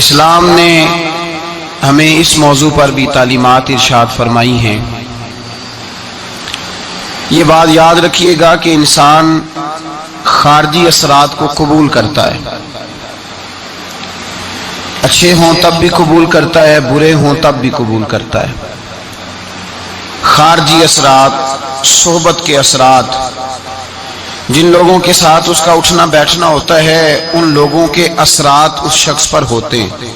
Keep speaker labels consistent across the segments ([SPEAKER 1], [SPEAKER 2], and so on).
[SPEAKER 1] اسلام نے ہمیں اس موضوع پر بھی تعلیمات ارشاد فرمائی ہیں۔ یہ بات یاد رکھیے گا کہ انسان خارجی اثرات کو قبول کرتا ہے، اچھے ہوں تب بھی قبول کرتا ہے، برے ہوں تب بھی قبول کرتا ہے۔ خارجی اثرات، صحبت کے اثرات، جن لوگوں کے ساتھ اس کا اٹھنا بیٹھنا ہوتا ہے ان لوگوں کے اثرات اس شخص پر ہوتے ہیں۔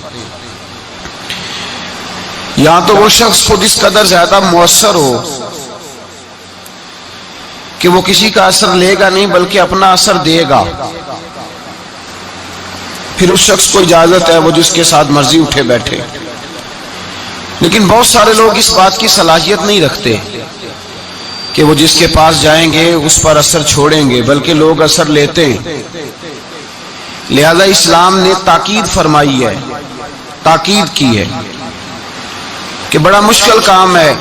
[SPEAKER 1] یا تو وہ شخص خود اس قدر زیادہ مؤثر ہو کہ وہ کسی کا اثر لے گا نہیں بلکہ اپنا اثر دے گا، پھر اس شخص کو اجازت ہے وہ جس کے ساتھ مرضی اٹھے بیٹھے۔ لیکن بہت سارے لوگ اس بات کی صلاحیت نہیں رکھتے کہ وہ جس کے پاس جائیں گے اس پر اثر چھوڑیں گے، بلکہ لوگ اثر لیتے ہیں۔ لہذا اسلام نے تاکید فرمائی ہے، تاکید کی ہے کہ بڑا مشکل کام ہے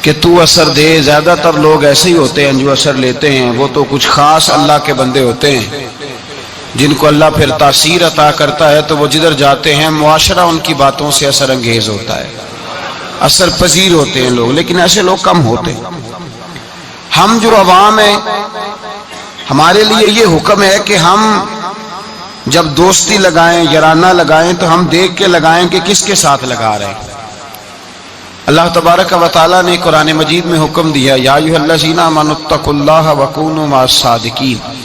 [SPEAKER 1] کہ تو اثر دے۔ زیادہ تر لوگ ایسے ہی ہوتے ہیں جو اثر لیتے ہیں، وہ تو کچھ خاص اللہ کے بندے ہوتے ہیں جن کو اللہ پھر تاثیر عطا کرتا ہے تو وہ جدھر جاتے ہیں معاشرہ ان کی باتوں سے اثر انگیز ہوتا ہے، اثر پذیر ہوتے ہیں لوگ، لیکن ایسے لوگ کم ہوتے ہیں۔ ہم جو عوام ہیں، ہمارے لیے یہ حکم ہے کہ ہم جب دوستی لگائیں، یارانہ لگائیں تو ہم دیکھ کے لگائیں کہ کس کے ساتھ لگا رہے ہیں۔ اللہ تبارک و تعالیٰ نے قرآن مجید میں حکم دیا، یا ایھا الذین آمنوا اتقوا اللہ وکونوا مع الصادقین،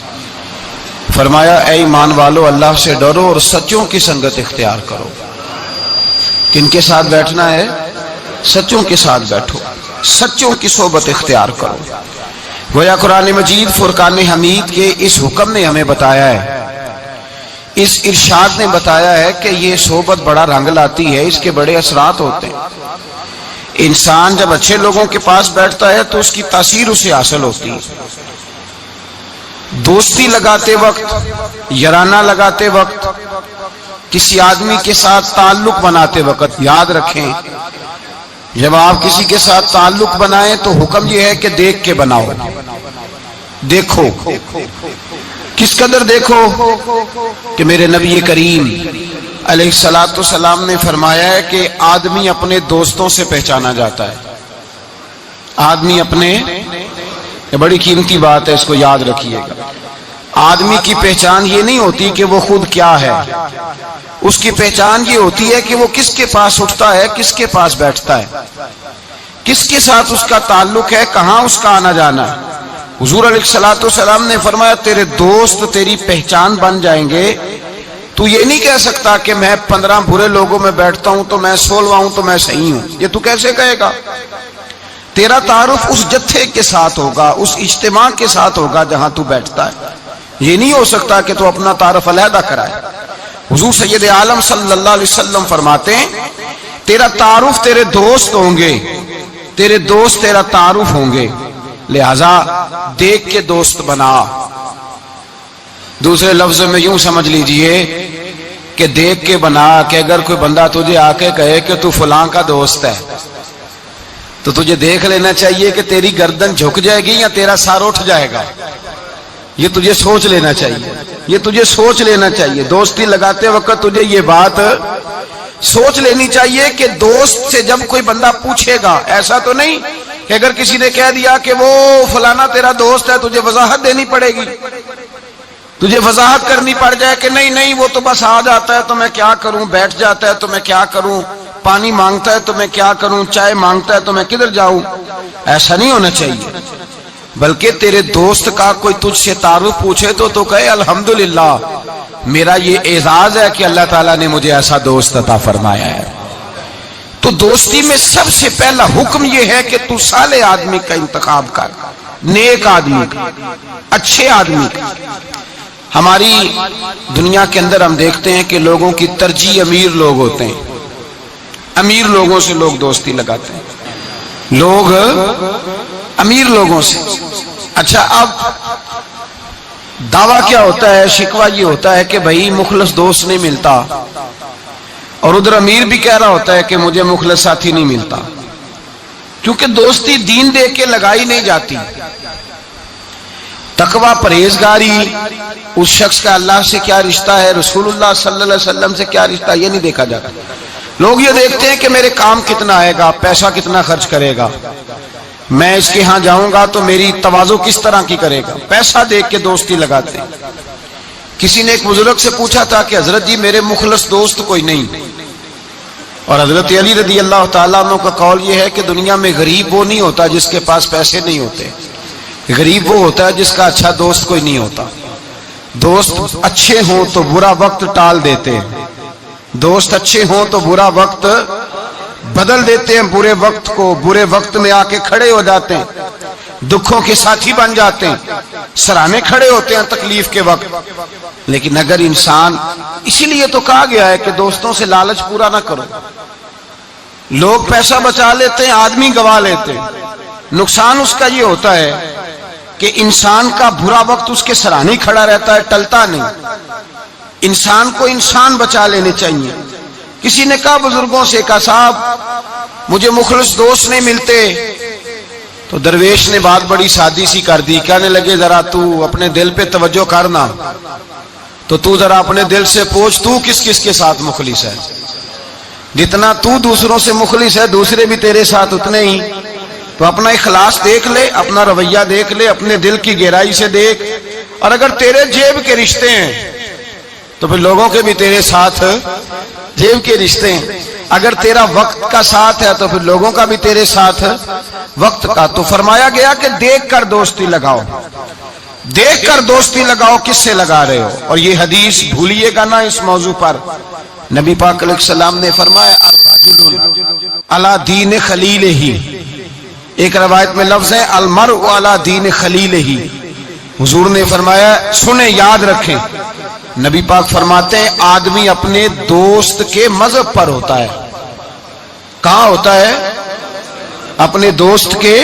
[SPEAKER 1] فرمایا اے ایمان والو اللہ سے ڈرو اور سچوں کی سنگت اختیار کرو۔ کن کے ساتھ بیٹھنا ہے؟ سچوں کے ساتھ بیٹھو، سچوں کی صحبت اختیار کرو۔ گویا قرآن مجید فرقان حمید کے اس حکم نے ہمیں بتایا ہے، اس ارشاد نے بتایا ہے کہ یہ صحبت بڑا رنگ لاتی ہے، اس کے بڑے اثرات ہوتے ہیں۔ انسان جب اچھے لوگوں کے پاس بیٹھتا ہے تو اس کی تاثیر اسے حاصل ہوتی ہے۔ دوستی لگاتے وقت، یارانہ لگاتے وقت، کسی آدمی کے ساتھ تعلق بناتے وقت یاد رکھیں، جب آپ کسی کے ساتھ تعلق بنائیں تو حکم یہ ہے کہ دیکھ کے بناؤ۔ دیکھو، کس قدر دیکھو کہ میرے نبی کریم علیہ الصلوۃ والسلام نے فرمایا ہے کہ آدمی اپنے دوستوں سے پہچانا جاتا ہے۔ آدمی اپنے، یہ بڑی قیمتی بات ہے، اس کو یاد رکھیے گا۔ آدمی کی پہچان یہ نہیں ہوتی کہ وہ خود کیا ہے، اس کی پہچان یہ ہوتی ہے کہ وہ کس کے پاس اٹھتا ہے، کس کے پاس بیٹھتا ہے، کس کے ساتھ اس کا تعلق ہے، کہاں اس کا آنا جانا ہے۔ حضور علیہ الصلوۃ والسلام نے فرمایا تیرے دوست تیری پہچان بن جائیں گے۔ تو یہ نہیں کہہ سکتا کہ میں 15 برے لوگوں میں بیٹھتا ہوں تو میں 16واں ہوں تو میں صحیح ہوں، یہ تو کیسے کہے گا؟ تیرا تعارف اس جتھے کے ساتھ ہوگا، اس اجتماع کے ساتھ ہوگا جہاں تو بیٹھتا ہے۔ یہ نہیں ہو سکتا کہ تو اپنا تعارف علیحدہ کرائے۔ حضور سید عالم صلی اللہ علیہ وسلم فرماتے ہیں تیرا تعارف تیرے دوست ہوں گے، تیرے دوست تیرا تعارف ہوں گے، لہذا دیکھ کے دوست بنا۔ دوسرے لفظ میں یوں سمجھ لیجئے کہ دیکھ کے بنا کہ اگر کوئی بندہ تجھے آ کے کہے کہ تو فلاں کا دوست ہے تو تجھے دیکھ لینا چاہیے کہ تیری گردن جھک جائے گی یا تیرا سر اٹھ جائے گا۔ یہ تجھے سوچ لینا چاہیے، یہ تجھے سوچ لینا چاہیے۔ دوستی لگاتے وقت تجھے یہ بات سوچ لینی چاہیے کہ دوست سے جب کوئی بندہ پوچھے گا، ایسا تو نہیں کہ اگر کسی نے کہہ دیا کہ وہ فلانا تیرا دوست ہے تجھے وضاحت دینی پڑے گی، تجھے وضاحت کرنی پڑ جائے کہ نہیں نہیں وہ تو بس آ جاتا ہے تو میں کیا کروں، بیٹھ جاتا ہے تو میں کیا کروں، پانی مانگتا ہے تو میں کیا کروں، چائے مانگتا ہے تو میں کدھر جاؤں۔ ایسا نہیں ہونا چاہیے، بلکہ تیرے دوست کا کوئی تجھ سے تعارف پوچھے تو کہے الحمدللہ میرا یہ اعزاز ہے کہ اللہ تعالیٰ نے مجھے ایسا دوست عطا فرمایا ہے۔ تو دوستی میں سب سے پہلا حکم یہ ہے کہ تو صالح آدمی کا انتخاب کر، نیک آدمی کا، اچھے آدمی کا۔ ہماری دنیا کے اندر ہم دیکھتے ہیں کہ لوگوں کی ترجیح امیر لوگ ہوتے ہیں، امیر لوگوں سے لوگ دوستی لگاتے ہیں، لوگ امیر لوگوں سے۔ اچھا، اب دعویٰ کیا ہوتا ہے، شکوہ یہ ہوتا ہے کہ بھائی مخلص دوست نہیں ملتا، اور ادھر امیر بھی کہہ رہا ہوتا ہے کہ مجھے مخلص ساتھی نہیں ملتا، کیونکہ دوستی دین دے کے لگائی نہیں جاتی۔ تقوی پرہیزگاری، اس شخص کا اللہ سے کیا رشتہ ہے، رسول اللہ صلی اللہ علیہ وسلم سے کیا رشتہ ہے، یہ نہیں دیکھا جاتا۔ لوگ یہ دیکھتے ہیں کہ میرے کام کتنا آئے گا، پیسہ کتنا خرچ کرے گا، میں اس کے ہاں جاؤں گا تو میری تواضع کس طرح کی کرے گا، پیسہ دیکھ کے دوستی لگاتے ہیں۔ کسی نے ایک بزرگ سے پوچھا تھا کہ حضرت جی میرے مخلص دوست کوئی نہیں، اور حضرت علی رضی اللہ تعالیٰ عنہ کا قول یہ ہے کہ دنیا میں غریب وہ نہیں ہوتا جس کے پاس پیسے نہیں ہوتے، غریب وہ ہوتا ہے جس کا اچھا دوست کوئی نہیں ہوتا۔ دوست اچھے ہوں تو برا وقت ٹال دیتے ہیں، دوست اچھے ہوں تو برا وقت بدل دیتے ہیں، برے وقت کو برے وقت میں آ کے کھڑے ہو جاتے ہیں، دکھوں کے ساتھی بن جاتے ہیں، سرانے کھڑے ہوتے ہیں تکلیف کے وقت۔ لیکن اگر انسان، اسی لیے تو کہا گیا ہے کہ دوستوں سے لالچ پورا نہ کرو۔ لوگ پیسہ بچا لیتے ہیں، آدمی گوا لیتے ہیں۔ نقصان اس کا یہ ہوتا ہے کہ انسان کا برا وقت اس کے سرانے کھڑا رہتا ہے، ٹلتا نہیں۔ انسان کو انسان بچا لینے چاہیے۔ کسی نے کہا بزرگوں سے، کہا صاحب مجھے مخلص دوست نہیں ملتے، تو درویش نے بات بڑی سادی سی کر دی، کہنے لگے ذرا تو اپنے دل پہ توجہ کرنا، تو ذرا اپنے دل سے پوچھ تو کس کس کے ساتھ مخلص ہے۔ جتنا تو دوسروں سے مخلص ہے دوسرے بھی تیرے ساتھ اتنے ہی۔ تو اپنا اخلاص دیکھ لے، اپنا رویہ دیکھ لے، اپنے دل کی گہرائی سے دیکھ، اور اگر تیرے جیب کے رشتے ہیں تو پھر لوگوں کے بھی تیرے ساتھ جیب کے رشتے ہیں۔ اگر تیرا وقت کا ساتھ ہے تو پھر لوگوں کا بھی تیرے ساتھ وقت کا۔ تو فرمایا گیا کہ دیکھ کر دوستی لگاؤ، دیکھ کر دوستی لگاؤ کس سے لگا رہے ہو۔ اور یہ حدیث بھولیے گا نا اس موضوع پر، نبی پاک علیہ السلام نے فرمایا الرجل علی دین خلیلہ، ایک روایت میں لفظ ہے المرء علی دین خلیلہ۔ حضور نے فرمایا سنیں، یاد رکھیں، نبی پاک فرماتے ہیں آدمی اپنے دوست کے مذہب پر ہوتا ہے۔ کہاں ہوتا ہے؟ اپنے دوست کے،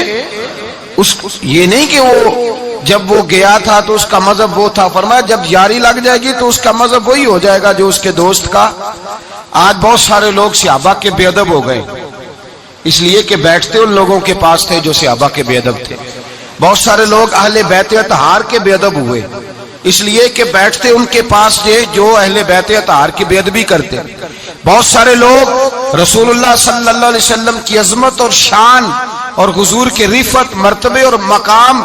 [SPEAKER 1] یہ نہیں کہ وہ جب وہ گیا تھا تو اس کا مذہب وہ تھا، فرمایا جب یاری لگ جائے گی تو اس کا مذہب وہی ہو جائے گا جو اس کے دوست کا۔ آج بہت سارے لوگ صحابہ کے بے ادب ہو گئے، اس لیے کہ بیٹھتے ان لوگوں کے پاس تھے جو صحابہ کے بے ادب تھے۔ بہت سارے لوگ اہل بیت اطہار کے بے ادب ہوئے، اس لیے کہ بیٹھتے ان کے پاس تھے جو اہل بیت اطہار کی بے ادبی کرتے۔ بہت سارے لوگ رسول اللہ صلی اللہ علیہ وسلم کی عظمت اور شان اور حضور کے رفعت، مرتبے اور مقام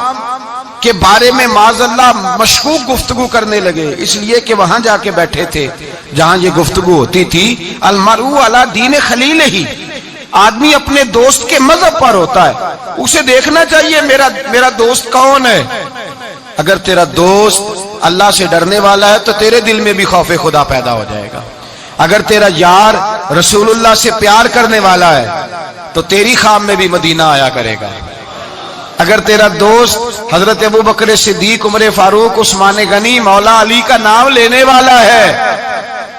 [SPEAKER 1] کے بارے میں معاذ اللہ مشکوک گفتگو کرنے لگے، اس لیے کہ وہاں جا کے بیٹھے تھے جہاں یہ گفتگو ہوتی تھی۔ المرء علی دین خلیلہ، آدمی اپنے دوست کے مذہب پر ہوتا ہے، اسے دیکھنا چاہیے میرا دوست کون ہے۔ اگر تیرا دوست اللہ سے ڈرنے والا ہے تو تیرے دل میں بھی خوف خدا پیدا ہو جائے گا۔ اگر تیرا یار رسول اللہ سے پیار کرنے والا ہے تو تیری خواب میں بھی مدینہ آیا کرے گا۔ اگر تیرا دوست حضرت ابو بکر صدیق، عمر فاروق، عثمان غنی، مولا علی کا نام لینے والا ہے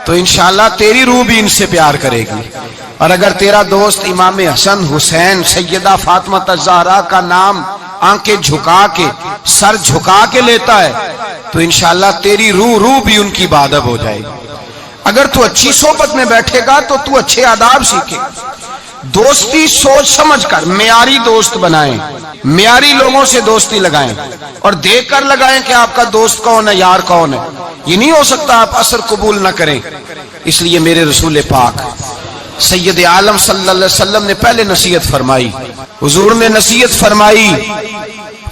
[SPEAKER 1] تو انشاءاللہ تیری روح بھی ان سے پیار کرے گی۔ اور اگر تیرا دوست امام حسن، حسین، سیدہ فاطمہ الزہرا کا نام آنکھیں جھکا کے، سر جھکا کے لیتا ہے تو انشاءاللہ تیری روح بھی ان کی بادب ہو جائے گی۔ اگر تو اچھی صحبت میں بیٹھے گا تو تو اچھے آداب سیکھے۔ دوستی سوچ سمجھ کر معیاری دوست بنائیں، معیاری لوگوں سے دوستی لگائیں، اور دیکھ کر لگائیں کہ آپ کا دوست کون ہے، یار کون ہے۔ یہ نہیں ہو سکتا آپ اثر قبول نہ کریں۔ اس لیے میرے رسول پاک سید عالم صلی اللہ علیہ وسلم نے پہلے نصیحت فرمائی، حضور نے نصیحت فرمائی،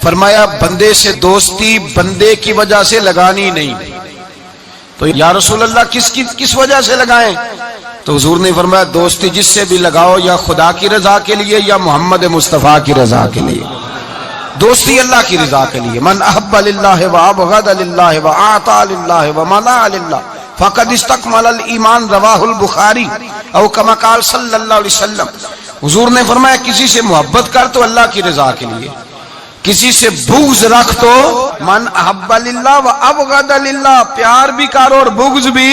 [SPEAKER 1] فرمایا بندے سے دوستی بندے کی وجہ سے لگانی نہیں۔ تو یا رسول اللہ کس وجہ سے لگائیں؟ تو حضور نے فرمایا دوستی جس سے بھی لگاؤ یا خدا کی رضا کے لیے یا محمد مصطفیٰ کی رضا کے لیے۔ دوستی اللہ کی رضا کے لیے، من احب للہ وابغض للہ واعطى للہ ومنع للہ فقد استکمل الایمان، رواہ البخاری او کما قال صلی اللہ علیہ وسلم۔ حضور نے فرمایا کسی سے محبت کر تو اللہ کی رضا کے لیے، کسی سے بغض رکھ تو من احب للہ وابغض للہ، پیار بھی کر اور بغض بھی۔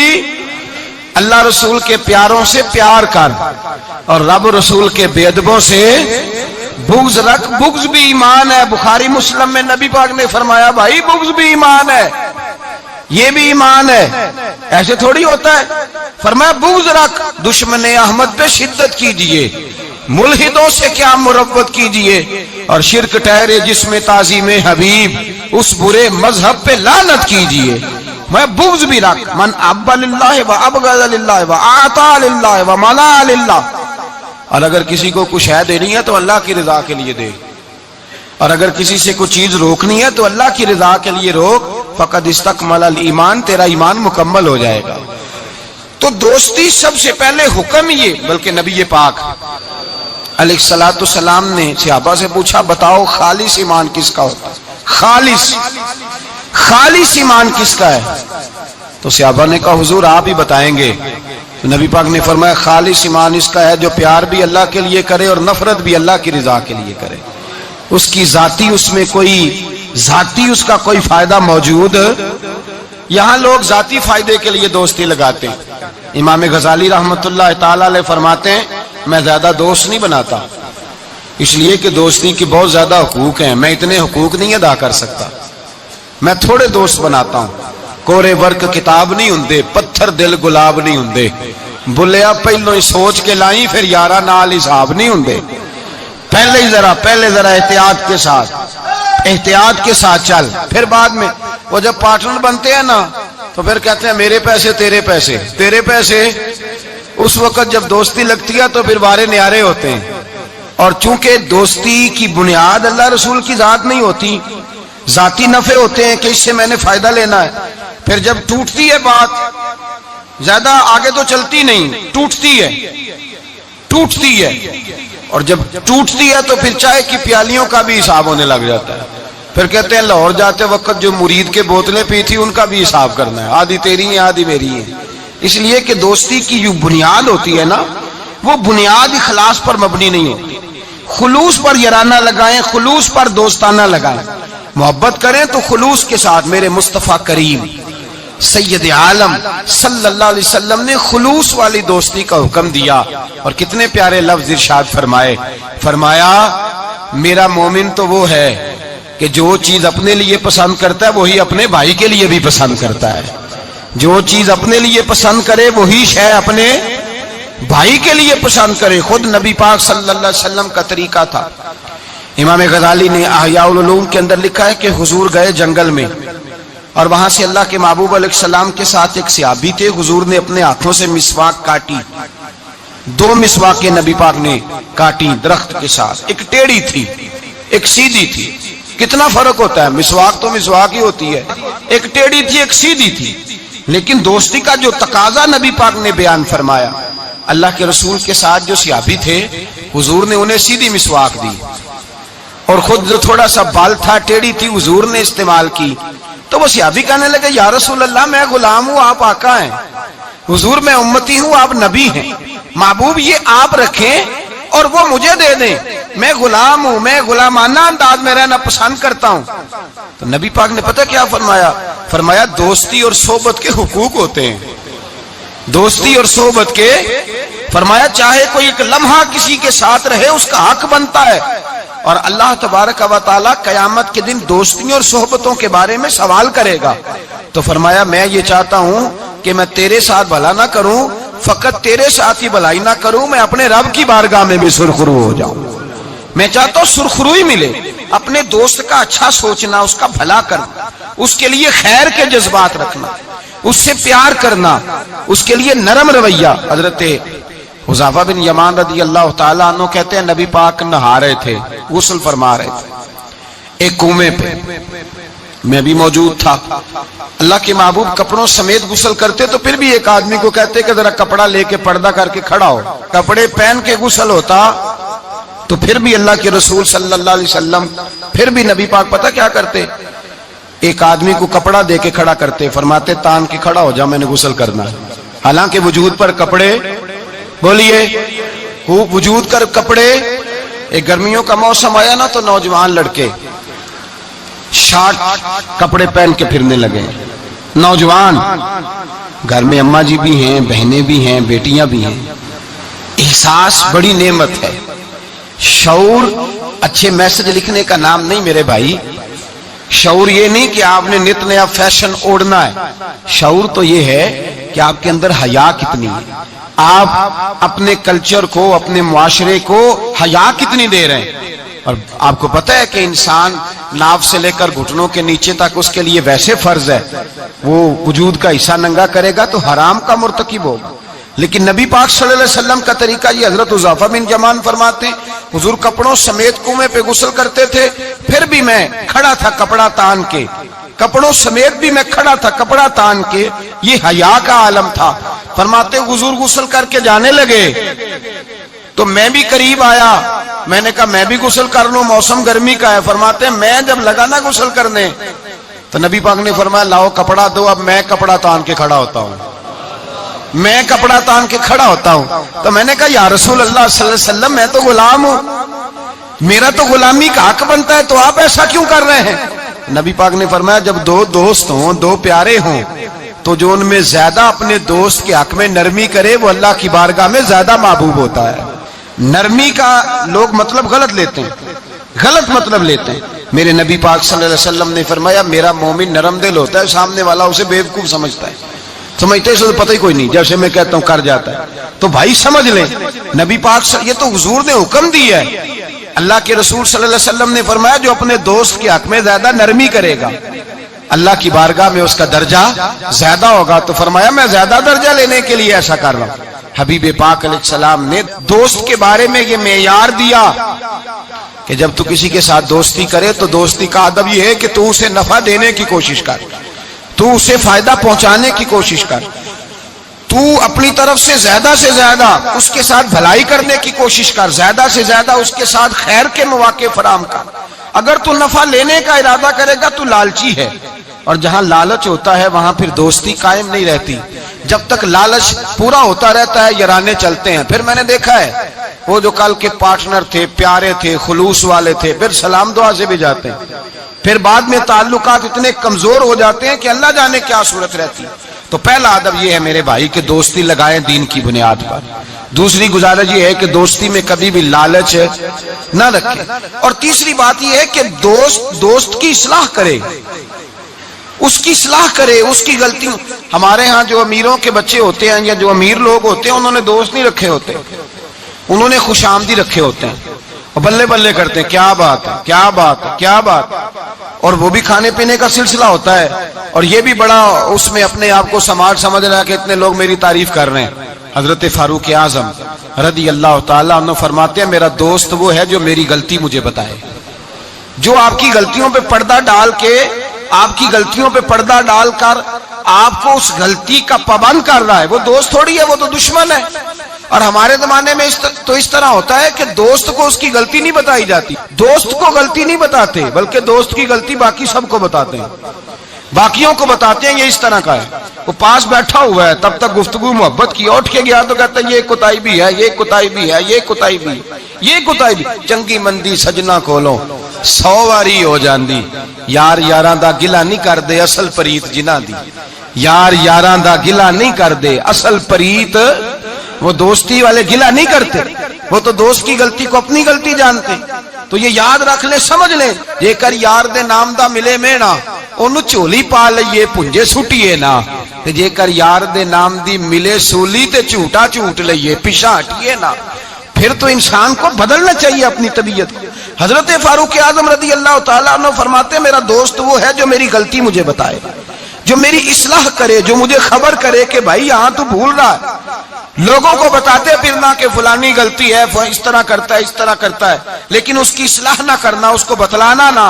[SPEAKER 1] اللہ رسول کے پیاروں سے پیار کر اور رب رسول کے بے ادبوں سے بغض رکھ۔ بغض بھی ایمان ہے، بخاری مسلم میں نبی پاک نے فرمایا بھائی بغض بھی ایمان ہے، یہ بھی ایمان ہے، ایسے تھوڑی ہوتا ہے۔ فرمایا بغض رکھ، دشمن احمد پہ شدت کیجئے، ملحدوں سے کیا مربت کیجئے، اور شرک ٹھہرے جس میں تعظیم حبیب، اس برے مذہب پہ لعنت کیجئے. میں بغض بھی رکھ، من ابا للہ و ابغض للہ و اعطا للہ و منع للہ. اور اگر کسی کو کچھ ہے دینی ہے تو اللہ کی رضا کے لیے دے، اور اگر کسی سے کوئی چیز روکنی ہے تو اللہ کی رضا کے لیے روک. فقد استکمل الایمان، تیرا ایمان مکمل ہو جائے گا. تو دوستی سب سے پہلے حکم یہ، بلکہ نبی پاک علیہ الصلوۃ والسلام نے صحابہ سے پوچھا بتاؤ خالص ایمان کس کا ہوتا ہے؟ خالص ایمان کس کا ہے؟ تو صحابہ نے کہا حضور آپ ہی بتائیں گے. تو نبی پاک نے فرمایا خالص ایمان اس کا ہے جو پیار بھی اللہ کے لیے کرے اور نفرت بھی اللہ کی رضا کے لیے کرے. اس کی ذاتی، اس میں کوئی ذاتی اس کا کوئی فائدہ موجود. یہاں لوگ ذاتی فائدے کے لیے دوستی لگاتے ہیں. امام غزالی رحمت اللہ تعالی علیہ فرماتے ہیں میں زیادہ دوست نہیں بناتا، اس لیے کہ دوستی کے بہت زیادہ حقوق ہیں، میں اتنے حقوق نہیں ادا کر سکتا. میں تھوڑے دوست بناتا ہوں. کورے ورک کتاب نہیں ہوندے، پتھر دل گلاب نہیں ہوندے. بلیا پہلو ہی سوچ کے لائیں پھر یارہ نال حساب نہیں ہوندے. پہلے ذرا احتیاط کے ساتھ چل، پھر بعد میں وہ جب پارٹنر بنتے ہیں نا تو پھر کہتے ہیں میرے پیسے تیرے پیسے تیرے پیسے. اس وقت جب دوستی لگتی ہے تو پھر وارے نیارے ہوتے ہیں. اور چونکہ دوستی کی بنیاد اللہ رسول کی ذات نہیں ہوتی، ذاتی نفع ہوتے ہیں کہ اس سے میں نے فائدہ لینا ہے. پھر جب ٹوٹتی ہے بات زیادہ آگے تو چلتی نہیں، ٹوٹتی ہے. اور جب ٹوٹتی ہے تو پھر چائے کی پیالیوں کا بھی حساب ہونے لگ جاتا ہے. پھر کہتے ہیں لاہور جاتے وقت جو مرید کے بوتلیں پی تھی ان کا بھی حساب کرنا ہے، آدھی تیری ہیں آدھی میری ہیں. اس لیے کہ دوستی کی جو بنیاد ہوتی ہے نا وہ بنیاد اخلاص پر مبنی نہیں ہوتی. خلوص پر یارانہ لگائیں، خلوص پر دوستانہ لگائیں. محبت کریں تو خلوص کے ساتھ. میرے مصطفیٰ کریم سید عالم صلی اللہ علیہ وسلم نے خلوص والی دوستی کا حکم دیا. اور کتنے پیارے لفظ ارشاد فرمایا میرا مومن تو وہ ہے کہ جو چیز اپنے لیے پسند کرتا ہے وہی اپنے بھائی کے لیے بھی پسند کرتا ہے. جو چیز اپنے لیے پسند کرے وہی شے اپنے بھائی کے لیے پسند کرے. خود نبی پاک صلی اللہ علیہ وسلم کا طریقہ تھا. امام غزالی نے احیاء العلوم کے اندر لکھا ہے کہ حضور گئے جنگل میں اور وہاں سے اللہ کے محبوب علیہ السلام کے ساتھ ایک صحابی تھے. حضور نے اپنے ہاتھوں سے مسواک کاٹی. 2 مسواکیں نبی پاک نے کاٹی درخت کے ساتھ. ایک ٹیڑھی تھی ایک سیدھی تھی. کتنا فرق ہوتا ہے، مسواک تو مسواک ہی ہوتی ہے. ایک ٹیڑھی تھی ایک سیدھی تھی. لیکن دوستی کا جو تقاضا نبی پاک نے بیان فرمایا، اللہ کے رسول کے ساتھ جو صحابی تھے حضور نے انہیں سیدھی مسواک دی اور خود جو تھوڑا سا بال تھا ٹیڑھی تھی حضور نے استعمال کی. تو وہ صحابی کہنے لگے یا رسول اللہ میں غلام ہوں آپ آقا ہیں. حضور میں امتی ہوں آپ نبی ہیں. محبوب یہ آپ رکھیں اور وہ مجھے دے دیں. میں غلام ہوں، میں غلامانہ انداز میں رہنا پسند کرتا ہوں. تو نبی پاک نے پتہ کیا فرمایا دوستی اور صحبت کے حقوق ہوتے ہیں. دوستی اور صحبت کے فرمایا چاہے کوئی ایک لمحہ کسی کے ساتھ رہے اس کا حق بنتا ہے. اور اللہ تبارک و تعالی قیامت کے دن دوستیوں اور صحبتوں کے بارے میں سوال کرے گا. تو فرمایا میں یہ چاہتا ہوں کہ میں تیرے ساتھ بھلا نہ کروں، فقط تیرے ساتھ ہی بھلائی نہ کروں، میں اپنے رب کی بارگاہ میں بھی سرخرو ہو جاؤں. میں چاہتا ہوں سرخروئی ملے. اپنے دوست کا اچھا سوچنا، اس کا بھلا کرنا، اس کے لیے خیر کے جذبات رکھنا، اس سے پیار کرنا، اس کے لیے نرم رویہ. حضرت حذیفہ بن یمان رضی اللہ تعالیٰ عنہ کہتے ہیں نبی پاک نہا رہے تھے، غسل فرما رہے تھے ایک کنویں پہ. میں بھی موجود تھا. اللہ کے محبوب کپڑوں سمیت غسل کرتے تو پھر بھی ایک آدمی کو کہتے کہ ذرا کپڑا لے کے پردہ کر کے کھڑا ہو. کپڑے پہن کے غسل ہوتا تو پھر بھی اللہ کے رسول صلی اللہ علیہ وسلم پھر بھی نبی پاک پتہ کیا کرتے، ایک آدمی کو کپڑا دے کے کھڑا کرتے، فرماتے تان کے کھڑا ہو جا میں نے غسل کرنا ہے. حالانکہ وجود پر کپڑے بولیے وجود کر کپڑے. ایک گرمیوں کا موسم آیا نا تو نوجوان لڑکے شارٹ کپڑے پہن کے پھرنے لگے. نوجوان گھر میں اماں جی بھی ہیں، بہنیں بھی ہیں، بیٹیاں بھی ہیں. احساس بڑی نعمت ہے. شعور اچھے میسج لکھنے کا نام نہیں میرے بھائی. شعور یہ نہیں کہ آپ نے نت نیا فیشن اوڑھنا ہے. شعور تو یہ ہے کہ آپ کے اندر حیا کتنی ہے، آپ اپنے کلچر کو، اپنے معاشرے کو حیا کتنی دے رہے ہیں. اور آپ کو پتہ ہے کہ انسان ناف سے لے کر گھٹنوں کے نیچے تک اس کے لیے ویسے فرض ہے، وہ وجود کا حصہ ننگا کرے گا تو حرام کا مرتکب ہوگا، لیکن نبی پاک صلی اللہ علیہ وسلم کا طریقہ یہ، حضرت حذیفہ بن یمان فرماتے ہیں حضور کپڑوں سمیت کنویں پہ غسل کرتے تھے، پھر بھی میں کھڑا تھا کپڑا تان کے، کپڑوں سمیت بھی میں کھڑا تھا کپڑا تان کے، یہ حیا کا عالم تھا۔ فرماتے حضور غسل کر کے جانے لگے تو میں بھی قریب آیا، میں نے کہا میں بھی غسل کر لوں، موسم گرمی کا ہے۔ فرماتے ہیں میں جب لگا نا غسل کرنے تو نبی پاک نے فرمایا لاؤ کپڑا دو، اب میں کپڑا تان کے کھڑا ہوتا ہوں، میں کپڑا تان کے کھڑا ہوتا ہوں۔ تو میں نے کہا یا رسول اللہ صلی اللہ علیہ وسلم میں تو غلام ہوں، میرا تو غلامی کا حق بنتا ہے، تو آپ ایسا کیوں کر رہے ہیں؟ نبی پاک نے فرمایا جب دو دوست ہوں، دو پیارے ہوں، تو جو ان میں زیادہ اپنے دوست کے حق میں نرمی کرے وہ اللہ کی بارگاہ میں زیادہ محبوب ہوتا ہے۔ نرمی کا لوگ مطلب غلط لیتے ہیں، غلط مطلب لیتے ہیں۔ میرے نبی پاک صلی اللہ علیہ وسلم نے فرمایا میرا مومن نرم دل ہوتا ہے، سامنے والا اسے بیوقوف سمجھتا ہے، سمجھتے اسے تو پتہ ہی کوئی نہیں، جیسے میں کہتا ہوں کر جاتا ہے۔ تو بھائی سمجھ لیں نبی پاک یہ تو حضور نے حکم دیا ہے، اللہ کے رسول صلی اللہ علیہ وسلم نے فرمایا جو اپنے دوست کے حق میں زیادہ نرمی کرے گا اللہ کی بارگاہ میں اس کا درجہ زیادہ ہوگا۔ تو فرمایا میں زیادہ درجہ لینے کے لیے ایسا کر رہا ہوں۔ حبیب پاک علیہ السلام نے دوست کے بارے میں یہ معیار دیا کہ جب تو کسی کے ساتھ دوستی کرے تو دوستی کا ادب یہ ہے کہ تو اسے نفع دینے کی کوشش کر، تو اسے فائدہ پہنچانے کی کوشش کر، تو اپنی طرف سے زیادہ اس کے ساتھ بھلائی کرنے کی کوشش کر، زیادہ سے زیادہ اس کے ساتھ خیر کے مواقع فراہم کر۔ اگر تو نفع لینے کا ارادہ کرے گا تو لالچی ہے، اور جہاں لالچ ہوتا ہے وہاں پھر دوستی قائم نہیں رہتی۔ جب تک لالچ پورا ہوتا رہتا ہے یارانے چلتے ہیں۔ پھر میں نے دیکھا ہے وہ جو کل کے پارٹنر تھے، پیارے تھے، خلوص والے تھے، پھر سلام دعا سے بھی جاتے ہیں، پھر بعد میں تعلقات اتنے کمزور ہو جاتے ہیں کہ اللہ جانے کیا صورت رہتی ہے۔ تو پہلا ادب یہ ہے میرے بھائی کہ دوستی لگائیں دین کی بنیاد پر۔ دوسری گزارش یہ ہے کہ دوستی میں کبھی بھی لالچ نہ رکھیں، اور تیسری بات یہ ہے کہ دوست کی اصلاح کرے، اس کی اصلاح کرے، اس کی غلطی۔ ہمارے ہاں جو امیروں کے بچے ہوتے ہیں یا جو امیر لوگ ہوتے ہیں انہوں نے دوست نہیں رکھے ہوتے، انہوں نے خوش آمدی رکھے ہوتے ہیں، اور بلے بلے کرتے ہیں کیا بات ہے کیا بات ہے کیا بات، اور وہ بھی کھانے پینے کا سلسلہ ہوتا ہے، اور یہ بھی بڑا اس میں اپنے آپ کو سماج سمجھ رہا ہے کہ اتنے لوگ میری تعریف کر رہے ہیں۔ حضرت فاروق اعظم رضی اللہ تعالیٰ عنہ فرماتے ہیں میرا دوست وہ ہے جو میری غلطی مجھے بتائے، جو آپ کی غلطیوں پہ پردہ ڈال کے، آپ کی غلطیوں پہ پردہ ڈال کر آپ کو اس غلطی کا پابند کر رہا ہے، وہ دوست تھوڑی ہے، وہ تو دشمن ہے۔ اور ہمارے زمانے میں اس طرح ہوتا ہے کہ دوست کو اس کی غلطی نہیں بتائی جاتی، دوست کو غلطی نہیں بتاتے بلکہ دوست کی غلطی باقی سب کو بتاتے ہیں، باقیوں کو بتاتے ہیں۔ یہ اس طرح کا ہے، وہ پاس بیٹھا ہوا ہے تب تک گفتگو محبت کی، اٹھ کے گیا تو کہتا ہے یہ کوتاہی بھی ہے، یہ کوتاہی بھی ہے، یہ کوتاہی بھی، یہ کوتاہی بھی۔ چنگی مندی سجنا کولو 100 واری ہو جاندی، یار یاراں دا گلا نہیں کر دے اصل پریت جنہاں دی، یار یاراں دا گلا نہیں کر دے اصل پریت، وہ دوستی والے گلا نہیں کرتے، وہ تو دوست کی غلطی کو اپنی غلطی جانتے۔ تو یہ یاد رکھ لیں، سمجھ لیں، جے کر یار دے نام دا ملے مینا انہوں چولی پا لئیے پنجے سٹیے نا، جے کر یار دے نام دی ملے سولی تے جھوٹا جھوٹ لئیے پیشا ہٹیے نا۔ پھر تو انسان کو بدلنا چاہیے اپنی طبیعت کو۔ حضرت فاروق اعظم رضی اللہ تعالیٰ عنہ فرماتے ہیں میرا دوست وہ ہے جو میری غلطی مجھے بتائے، جو میری اصلاح کرے، جو مجھے خبر کرے کہ بھائی یہاں تو بھول رہا ہے۔ لوگوں کو بتاتے پھرنا کہ فلانی غلطی ہے، اس طرح کرتا ہے، اس طرح کرتا ہے، لیکن اس کی اصلاح نہ کرنا، اس کو بتلانا نہ،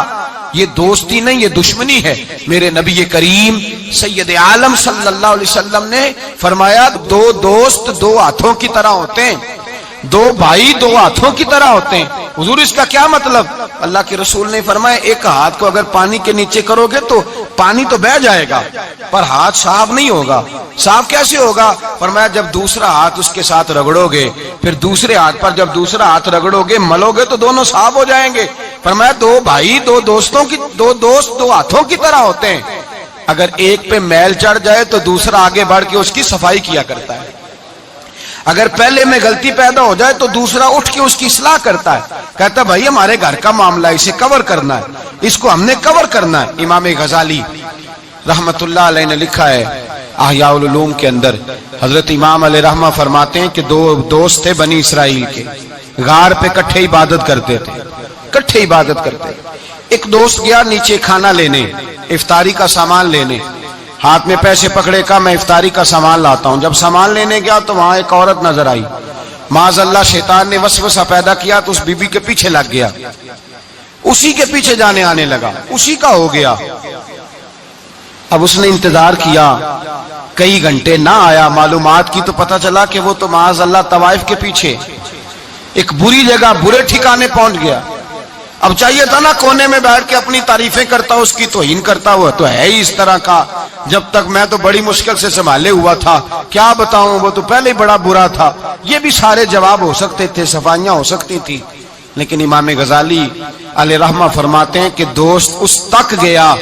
[SPEAKER 1] یہ دوستی نہیں، یہ دشمنی ہے۔ میرے نبی کریم سید عالم صلی اللہ علیہ وسلم نے فرمایا دو دوست دو ہاتھوں کی طرح ہوتے ہیں، دو بھائی دو ہاتھوں کی طرح ہوتے ہیں۔ حضور اس کا کیا مطلب؟ اللہ کے رسول نے فرمایا ایک ہاتھ کو اگر پانی کے نیچے کرو گے تو پانی تو بہہ جائے گا پر ہاتھ صاف نہیں ہوگا۔ صاف کیسے ہوگا؟ فرمایا جب دوسرا ہاتھ اس کے ساتھ رگڑو گے، پھر دوسرے ہاتھ پر جب دوسرا ہاتھ رگڑو گے، ملو گے تو دونوں صاف ہو جائیں گے۔ فرمایا دو بھائی دو دوست دو ہاتھوں کی طرح ہوتے ہیں، اگر ایک پہ میل چڑھ جائے تو دوسرا آگے بڑھ کے اس کی صفائی کیا کرتا ہے، اگر پہلے میں غلطی پیدا ہو جائے تو دوسرا اٹھ کے اس کی اصلاح کرتا ہے، کہتا ہے بھائی ہمارے گھر کا معاملہ ہے، اسے کور کرنا ہے، اس کو ہم نے کور کرنا ہے۔ امام غزالی رحمت اللہ علیہ نے لکھا ہے احیاء العلوم کے اندر، حضرت امام علیہ رحمہ فرماتے ہیں کہ دو دوست تھے بنی اسرائیل کے، غار پہ کٹھے عبادت کرتے تھے، کٹھے عبادت کرتے. ایک دوست گیا نیچے کھانا لینے، افطاری کا سامان لینے، ہاتھ میں پیسے پکڑے، کہا میں افطاری کا سامان لاتا ہوں. جب سامان لینے گیا تو وہاں ایک عورت نظر آئی. معاذ اللہ شیطان نے وسوسہ پیدا کیا تو اس بی بی کے پیچھے لگ گیا، اسی کے پیچھے جانے آنے لگا، اسی کا ہو گیا. اب اس نے انتظار کیا، کئی گھنٹے نہ آیا. معلومات کی تو پتہ چلا کہ وہ تو معاذ اللہ طوائف کے پیچھے ایک بری جگہ، برے ٹھکانے پہنچ گیا. اب چاہیے تھا نا کونے میں بیٹھ کے اپنی تعریفیں کرتا، اس کی توہین کرتا. ہوا تو ہے ہی اس طرح کا، جب تک میں تو بڑی مشکل سے سنبھالے ہوا تھا، کیا بتاؤں، وہ تو پہلے ہی بڑا برا تھا. یہ بھی سارے جواب ہو سکتے تھے، صفائیاں ہو سکتی تھی. لیکن امام غزالی علیہ رحمہ فرماتے ہیں کہ دوست اس تک گیا،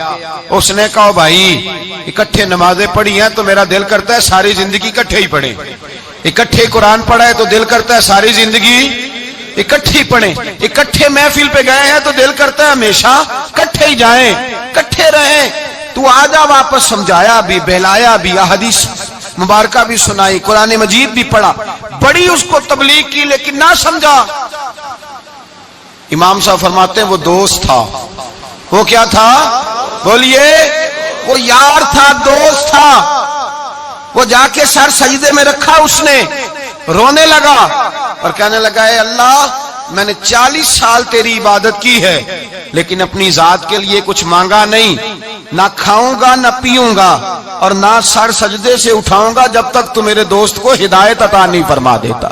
[SPEAKER 1] اس نے کہا بھائی اکٹھے نمازیں پڑھی ہیں تو میرا دل کرتا ہے ساری زندگی اکٹھے ہی پڑھیں، اکٹھے قرآن پڑھا ہے تو دل کرتا ہے ساری زندگی اکٹھے پڑھیں، اکٹھے محفل پہ گئے ہیں تو دل کرتا ہے ہمیشہ اکٹھے ہی جائیں، اکٹھے رہیں. تو آجا واپس سمجھایا بھی، بہلایا بھی، احادیث مبارکہ بھی سنائی، قرآن مجید بھی پڑھا، بڑی اس کو تبلیغ کی لیکن نہ سمجھا. امام صاحب فرماتے ہیں وہ دوست تھا. وہ کیا تھا؟ بولیے. وہ یار تھا، دوست تھا. وہ جا کے سر سجدے میں رکھا، اس نے رونے لگا اور کہنے لگا اے اللہ میں نے 40 سال تیری عبادت کی ہے لیکن اپنی ذات کے لیے کچھ مانگا نہیں، نہ کھاؤں گا نہ پیوں گا اور نہ سر سجدے سے اٹھاؤں گا جب تک تو میرے دوست کو ہدایت عطا نہیں فرما دیتا.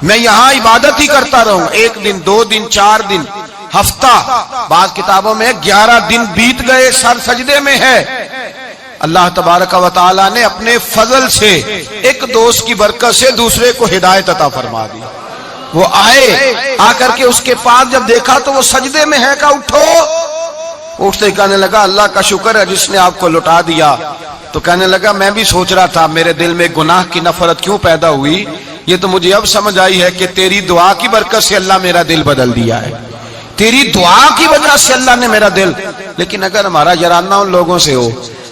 [SPEAKER 1] میں یہاں عبادت ہی کرتا رہوں. 1 دن 2 دن 4 دن ہفتہ، بعض کتابوں میں 11 دن بیت گئے، سر سجدے میں ہے. اللہ تبارک و تعالی نے اپنے فضل سے ایک دوست کی برکت سے دوسرے کو ہدایت عطا فرما دی. وہ آئے، آ کر کے اس کے پاس جب دیکھا تو وہ سجدے میں ہے، کہا اٹھو. اٹھتے کہنے لگا اللہ کا شکر ہے جس نے آپ کو لٹا دیا. تو کہنے لگا میں بھی سوچ رہا تھا میرے دل میں گناہ کی نفرت کیوں پیدا ہوئی، یہ تو مجھے اب سمجھ آئی ہے کہ تیری دعا کی برکت سے اللہ میرا دل بدل دیا ہے، تیری دعا کی وجہ سے اللہ نے میرا دل. لیکن اگر ہمارا یارانہ ان لوگوں سے ہو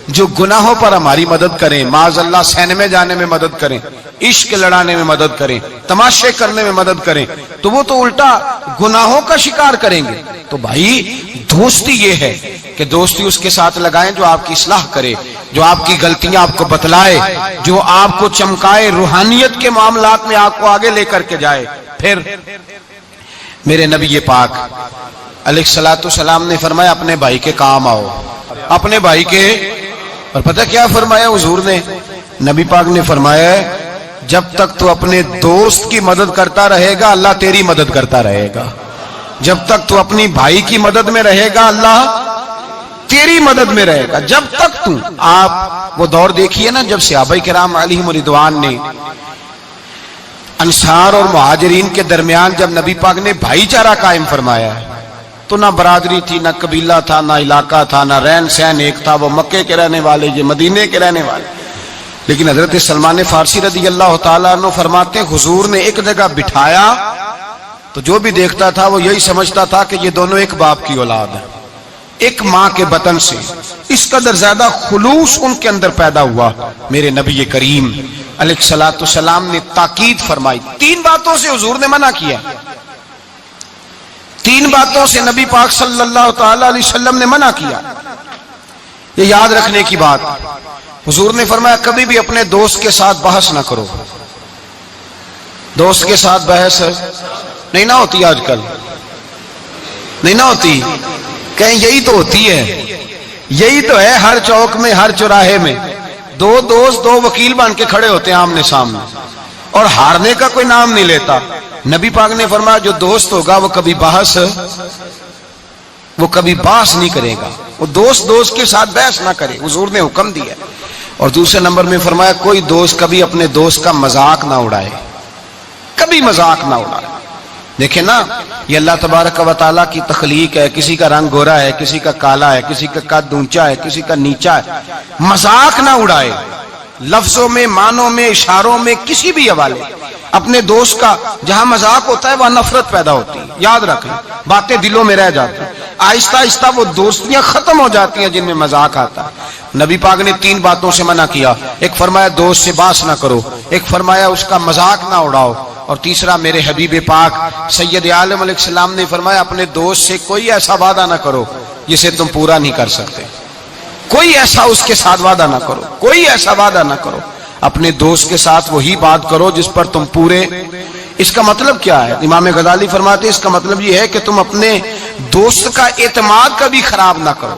[SPEAKER 1] جو گناہوں پر ہماری مدد کریں، معاذ اللہ سینمے جانے میں مدد کریں، عشق لڑانے میں مدد کریں، تماشے کرنے میں مدد کریں، تو وہ تو الٹا گناہوں کا شکار کریں گے. تو بھائی دوستی یہ ہے کہ دوستی اس کے ساتھ لگائیں جو آپ کی اصلاح کرے، جو آپ کی غلطیاں آپ کو بتلائے، جو آپ کو چمکائے، روحانیت کے معاملات میں آپ کو آگے لے کر کے جائے. پھر میرے نبی پاک علیہ الصلوۃ والسلام نے فرمایا اپنے بھائی کے کام آؤ، اپنے بھائی کے. اور پتہ کیا فرمایا حضور نے؟ نبی پاک نے فرمایا جب تک تو اپنے دوست کی مدد کرتا رہے گا اللہ تیری مدد کرتا رہے گا. جب تک تو اپنی بھائی کی مدد میں رہے گا اللہ تیری مدد میں رہے گا. جب تک تو آپ وہ دور دیکھیے نا جب صحابہ کرام علیہم رضوان نے انصار اور مہاجرین کے درمیان جب نبی پاک نے بھائی چارہ قائم فرمایا ہے تو نہ برادری تھی، نہ قبیلہ تھا، نہ علاقہ تھا، نہ رہن سہن ایک تھا. وہ مکے کے رہنے والے، یہ مدینے کے رہنے والے. لیکن حضرت سلمان فارسی رضی اللہ تعالیٰ عنہ فرماتے ہیں حضور نے ایک جگہ بٹھایا تو جو بھی دیکھتا تھا وہ یہی سمجھتا تھا کہ یہ دونوں ایک باپ کی اولاد ہیں، ایک ماں کے بطن سے. اس قدر زیادہ خلوص ان کے اندر پیدا ہوا. میرے نبی کریم علیہ الصلوۃ والسلام نے تاکید فرمائی. 3 باتوں سے حضور نے منع کیا، 3 باتوں سے نبی پاک صلی اللہ تعالی علیہ وسلم نے منع کیا. یہ یاد رکھنے کی بات. حضور نے فرمایا کبھی بھی اپنے دوست کے ساتھ بحث نہ کرو. دوست کے ساتھ بحث نہیں نہ ہوتی، آج کل نہیں نہ ہوتی. کہیں یہی تو ہوتی ہے، یہی تو ہے ہر چوک میں، ہر چوراہے میں 2 دوست 2 وکیل بن کے کھڑے ہوتے ہیں آمنے سامنے اور ہارنے کا کوئی نام نہیں لیتا. نبی پاک نے فرمایا جو دوست ہوگا وہ کبھی بحث نہیں کرے گا. وہ دوست کے ساتھ بحث نہ کرے، حضور نے حکم دیا. اور دوسرے نمبر میں فرمایا کوئی دوست کبھی اپنے دوست کا مذاق نہ اڑائے، کبھی مذاق نہ اڑائے. دیکھیں نا یہ اللہ تبارک و تعالیٰ کی تخلیق ہے. کسی کا رنگ گورا ہے، کسی کا کالا ہے، کسی کا قد اونچا ہے، کسی کا نیچا ہے. مذاق نہ اڑائے، لفظوں میں، معنوں میں، اشاروں میں، کسی بھی حوالے. اپنے دوست کا جہاں مذاق ہوتا ہے وہاں نفرت پیدا ہوتی ہے. یاد رکھ لیں، باتیں دلوں میں رہ جاتی ہیں، آہستہ آہستہ وہ دوستیاں ختم ہو جاتی ہیں جن میں مذاق آتا ہے. نبی پاک نے 3 باتوں سے منع کیا. ایک فرمایا دوست سے بحث نہ کرو، ایک فرمایا اس کا مذاق نہ اڑاؤ، اور تیسرا میرے حبیب پاک سید عالم علیہ السلام نے فرمایا اپنے دوست سے کوئی ایسا وعدہ نہ کرو جسے تم پورا نہیں کر سکتے، کوئی ایسا اس کے ساتھ وعدہ نہ کرو، کوئی ایسا وعدہ نہ کرو، اپنے دوست کے ساتھ وہی بات کرو جس پر تم پورے۔ اس کا مطلب کیا ہے؟ امام غزالی فرماتے ہیں اس کا مطلب یہ ہے کہ تم اپنے دوست کا اعتماد کبھی خراب نہ کرو،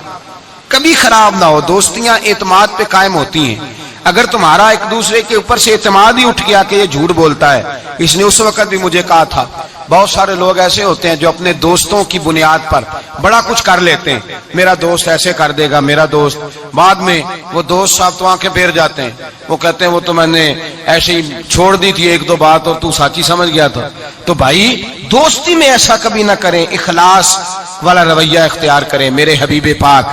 [SPEAKER 1] کبھی خراب نہ ہو۔ دوستیاں اعتماد پہ قائم ہوتی ہیں۔ اگر تمہارا ایک دوسرے کے اوپر سے اعتماد ہی اٹھ گیا کہ یہ جھوٹ بولتا ہے، اس نے اس وقت بھی مجھے کہا تھا، بہت سارے لوگ ایسے ہوتے ہیں جو اپنے دوستوں کی بنیاد پر بڑا کچھ کر لیتے ہیں، میرا دوست ایسے کر دے گا، میرا دوست، بعد میں وہ دوست صاحب تو آنکھیں پھیر جاتے ہیں، وہ کہتے ہیں وہ تو میں نے ایسے ہی چھوڑ دی تھی ایک دو بات اور تو سچی سمجھ گیا تھا۔ تو بھائی دوستی میں ایسا کبھی نہ کریں، اخلاص والا رویہ اختیار کریں۔ میرے حبیب پاک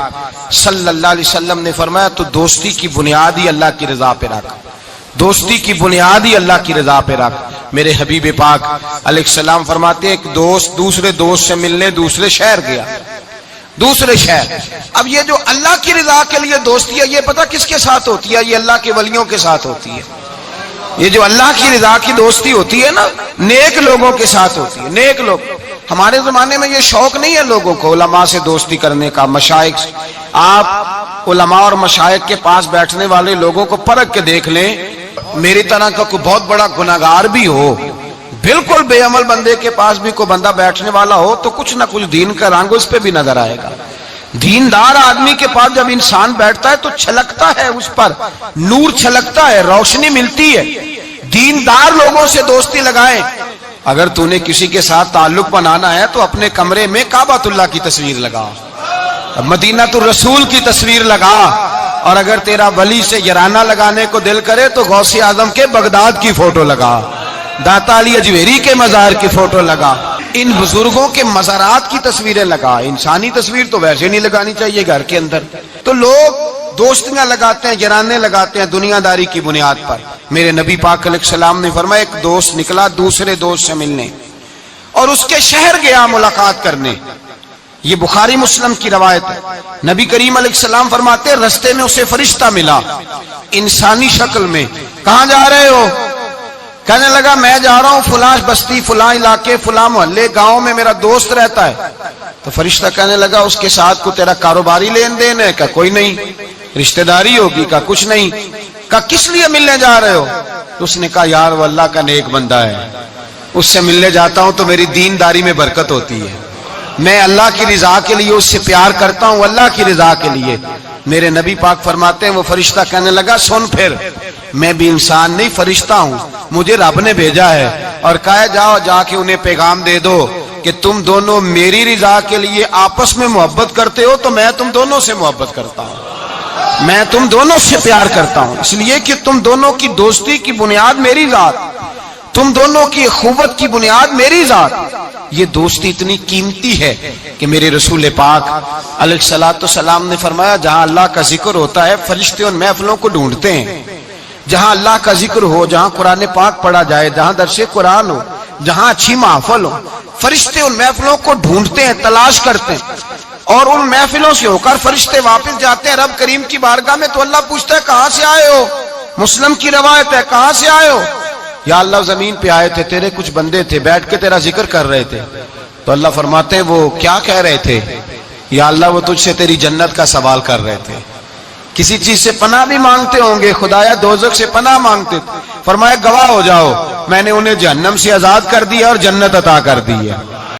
[SPEAKER 1] صلی اللہ علیہ وسلم نے فرمایا تو دوستی کی بنیاد ہی اللہ کی رضا پہ رکھ، دوستی کی بنیاد ہی اللہ کی رضا پہ رکھ۔ میرے حبیب پاک علیہ السلام فرماتے ہیں ایک دوست دوسرے دوست سے ملنے دوسرے شہر گیا، دوسرے شہر۔ اب یہ جو اللہ کی رضا کے لیے دوستی ہے، یہ پتہ کس کے ساتھ ہوتی ہے؟ یہ اللہ کے ولیوں کے ساتھ ہوتی ہے۔ یہ جو اللہ کی رضا کی دوستی ہوتی ہے نا، نیک لوگوں کے ساتھ ہوتی ہے، نیک لوگ۔ ہمارے زمانے میں یہ شوق نہیں ہے لوگوں کو علماء سے دوستی کرنے کا، مشائخ۔ آپ علماء اور مشائخ کے پاس بیٹھنے والے لوگوں کو پرکھ کے دیکھ لیں، میری طرح کا کوئی بہت بڑا گناہگار بھی ہو، بالکل بے عمل بندے کے پاس بھی کوئی بندہ بیٹھنے والا ہو تو کچھ نہ کچھ دین کا رنگ اس پہ بھی نظر آئے گا۔ دیندار آدمی کے پاس جب انسان بیٹھتا ہے تو چھلکتا ہے، اس پر نور چھلکتا ہے، روشنی ملتی ہے۔ دیندار لوگوں سے دوستی لگائیں۔ اگر تو نے کسی کے ساتھ تعلق بنانا ہے تو اپنے کمرے میں کعبۃ اللہ کی تصویر لگا، مدینہ الرسول کی تصویر لگا، اور اگر تیرا ولی سے یارانہ لگانے کو دل کرے تو غوث اعظم کے بغداد کی فوٹو لگا، داتا علی اجویری کے مزار کی فوٹو لگا، ان بزرگوں کے مزارات کی تصویریں لگا۔ انسانی تصویر تو ویسے نہیں لگانی چاہیے گھر کے اندر۔ تو لوگ دوستیاں لگاتے ہیں، یارانے لگاتے ہیں دنیا داری کی بنیاد پر۔ میرے نبی پاک علیہ السلام نے فرمایا ایک دوست نکلا دوسرے دوست سے ملنے اور اس کے شہر گیا ملاقات کرنے۔ یہ بخاری مسلم کی روایت ہے۔ نبی کریم علیہ السلام فرماتے ہیں رستے میں اسے فرشتہ ملا انسانی شکل میں۔ کہاں جا رہے ہو؟ کہنے لگا میں جا رہا ہوں فلاں بستی، فلاں علاقے، فلاں محلے، گاؤں میں میرا دوست رہتا ہے۔ تو فرشتہ کہنے لگا اس کے ساتھ کو تیرا کاروباری لین دین ہے؟ کہا کوئی نہیں۔ رشتہ داری ہوگی؟ کہا کچھ نہیں۔ کہا کس لیے ملنے جا رہے ہو؟ تو اس نے کہا یار وہ اللہ کا نیک بندہ ہے، اس سے ملنے جاتا ہوں تو میری دینداری میں برکت ہوتی ہے، میں اللہ کی رضا کے لیے اس سے پیار کرتا ہوں، اللہ کی رضا کے لیے۔ میرے نبی پاک فرماتے ہیں وہ فرشتہ کہنے لگا سن پھر میں بھی انسان نہیں فرشتہ ہوں، مجھے رب نے بھیجا ہے اور کہا جاؤ جا کے انہیں پیغام دے دو کہ تم دونوں میری رضا کے لیے آپس میں محبت کرتے ہو تو میں تم دونوں سے محبت کرتا ہوں، میں تم دونوں سے پیار کرتا ہوں، اس لیے کہ تم دونوں کی دوستی کی بنیاد میری ذات، تم دونوں کی اخوت کی بنیاد میری ذات۔ یہ دوستی اتنی قیمتی ہے کہ میرے رسول پاک علیہ الصلوۃ والسلام نے فرمایا جہاں اللہ کا ذکر ہوتا ہے فرشتے ان محفلوں کو ڈھونڈتے ہیں، جہاں اللہ کا ذکر ہو، جہاں قرآن پاک پڑھا جائے، جہاں درس قرآن ہو، جہاں اچھی محفل ہو، فرشتے ان محفلوں کو ڈھونڈتے ہیں، تلاش کرتے ہیں، اور ان محفلوں سے ہو کر فرشتے واپس جاتے ہیں رب کریم کی بارگاہ میں۔ تو اللہ پوچھتا ہے کہاں سے آئے ہو؟ مسلم کی روایت ہے کہاں سے آئے ہو؟ یا اللہ زمین پہ آئے تھے، تیرے کچھ بندے تھے بیٹھ کے تیرا ذکر کر رہے تھے۔ تو اللہ فرماتے ہیں وہ کیا کہہ رہے تھے؟ یا اللہ وہ تجھ سے تیری جنت کا سوال کر رہے تھے، کسی چیز سے پناہ بھی مانگتے ہوں گے، خدایا دوزخ سے پناہ مانگتے تھے۔ فرمایا گواہ ہو جاؤ میں نے انہیں جہنم سے آزاد کر دیا اور جنت عطا کر دی ہے۔